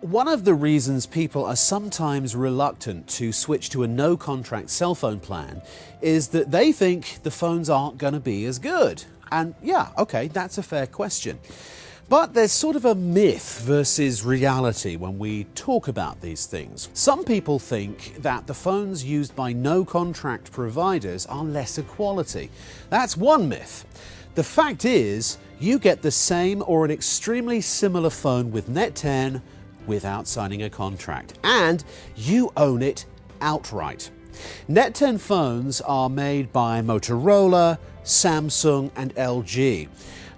One of the reasons people are sometimes reluctant to switch to a no-contract cell phone plan is that they think the phones aren't going to be as good. And yeah, okay, that's a fair question. But there's sort of a myth versus reality when we talk about these things. Some people think that the phones used by no-contract providers are lesser quality. That's one myth. The fact is, you get the same or an extremely similar phone with Net10 without signing a contract, and you own it outright. Net10 phones are made by Motorola, Samsung and LG,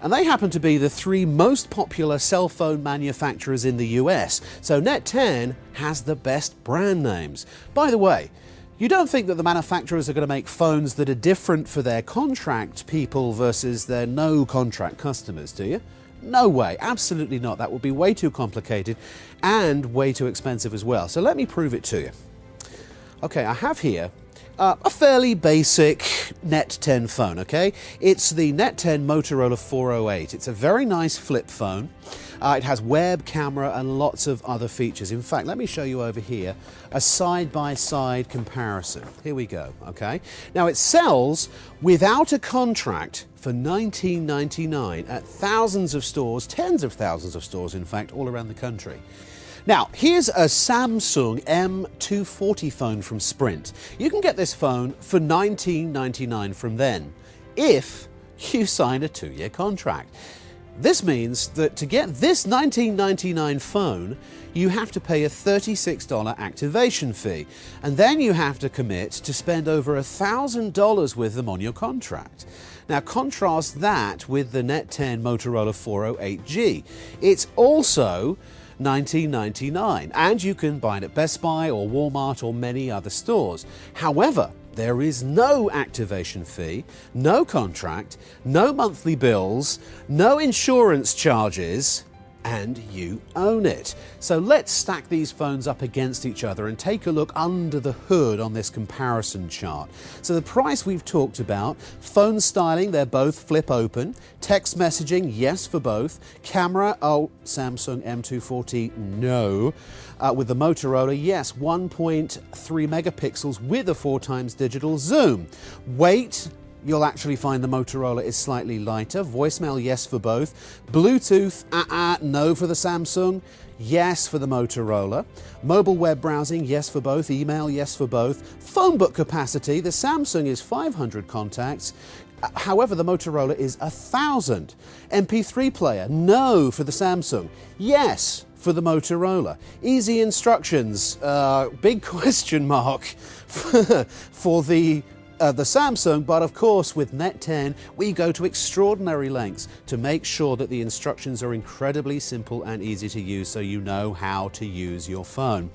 and they happen to be the three most popular cell phone manufacturers in the US, so Net10 has the best brand names. By the way, you don't think that the manufacturers are going to make phones that are different for their contract people versus their no-contract customers, do you? No way, absolutely not. That would be way too complicated and way too expensive as well. So let me prove it to you. Okay, I have here a fairly basic Net10 phone, okay? It's the Net10 Motorola 408. It's a very nice flip phone. It has web, camera and lots of other features. In fact, let me show you over here a side-by-side comparison. Here we go, okay? Now it sells without a contract for $19.99 at thousands of stores, tens of thousands of stores in fact, all around the country. Now, here's a Samsung M240 phone from Sprint. You can get this phone for $19.99 from then, if you sign a 2-year contract. This means that to get this $19.99 phone, you have to pay a $36 activation fee, and then you have to commit to spend over $1,000 with them on your contract. Now contrast that with the Net10 Motorola 408G. It's also $19.99, and you can buy it at Best Buy or Walmart or many other stores. However, there is no activation fee, no contract, no monthly bills, no insurance charges, and you own it. So let's stack these phones up against each other and take a look under the hood on this comparison chart. So the price we've talked about, phone styling, they're both flip open, text messaging, yes for both, camera, oh, Samsung M240, no. With the Motorola, yes, 1.3 megapixels with a 4x digital zoom. Weight, you'll actually find the Motorola is slightly lighter. Voicemail, yes for both. Bluetooth, no for the Samsung, yes for the Motorola. Mobile web browsing, yes for both. Email, yes for both. Phone book capacity, the Samsung is 500 contacts. However, the Motorola is 1,000. MP3 player, no for the Samsung, yes for the Motorola. Easy instructions, big question mark for the Samsung, but of course with Net10 we go to extraordinary lengths to make sure that the instructions are incredibly simple and easy to use, so you know how to use your phone.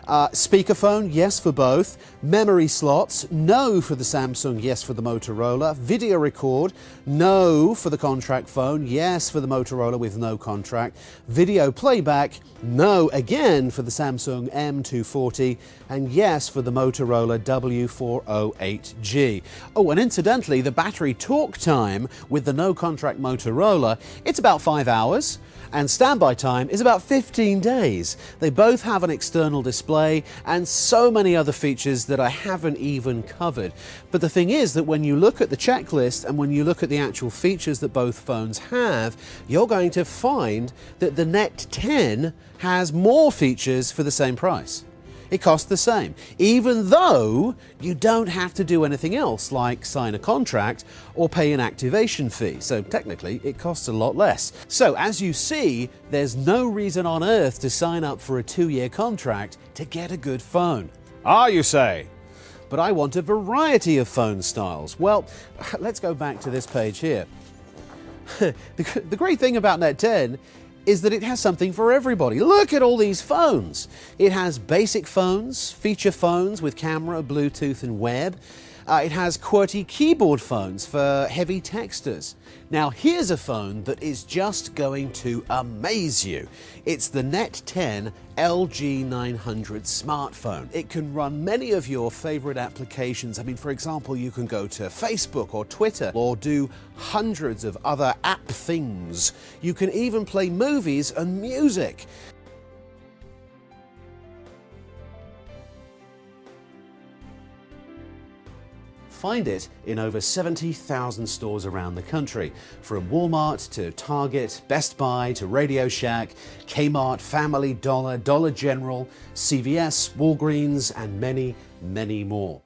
Speakerphone, yes for both. Memory slots, no for the Samsung, yes for the Motorola. Video record, no for the contract phone, yes for the Motorola with no contract. Video playback, no again for the Samsung M240, and yes for the Motorola W408G. Oh, and incidentally, the battery talk time with the no contract Motorola, it's about 5 hours. And standby time is about 15 days. They both have an external display and so many other features that I haven't even covered. But the thing is that when you look at the checklist and when you look at the actual features that both phones have, you're going to find that the Net10 has more features for the same price. It costs the same, even though you don't have to do anything else like sign a contract or pay an activation fee. So technically it costs a lot less. So as you see, there's no reason on earth to sign up for a 2-year contract to get a good phone. Ah, you say? But I want a variety of phone styles. Well, let's go back to this page here. The great thing about Net10 is that it has something for everybody. Look at all these phones. It has basic phones, feature phones with camera, Bluetooth and web. It has QWERTY keyboard phones for heavy texters. Now here's a phone that is just going to amaze you. It's the Net10 LG900 smartphone. It can run many of your favorite applications. I mean, for example, you can go to Facebook or Twitter or do hundreds of other app things. You can even play movies and music. find it in over 70,000 stores around the country, from Walmart to Target, Best Buy to Radio Shack, Kmart, Family Dollar, Dollar General, CVS, Walgreens, and many, many more.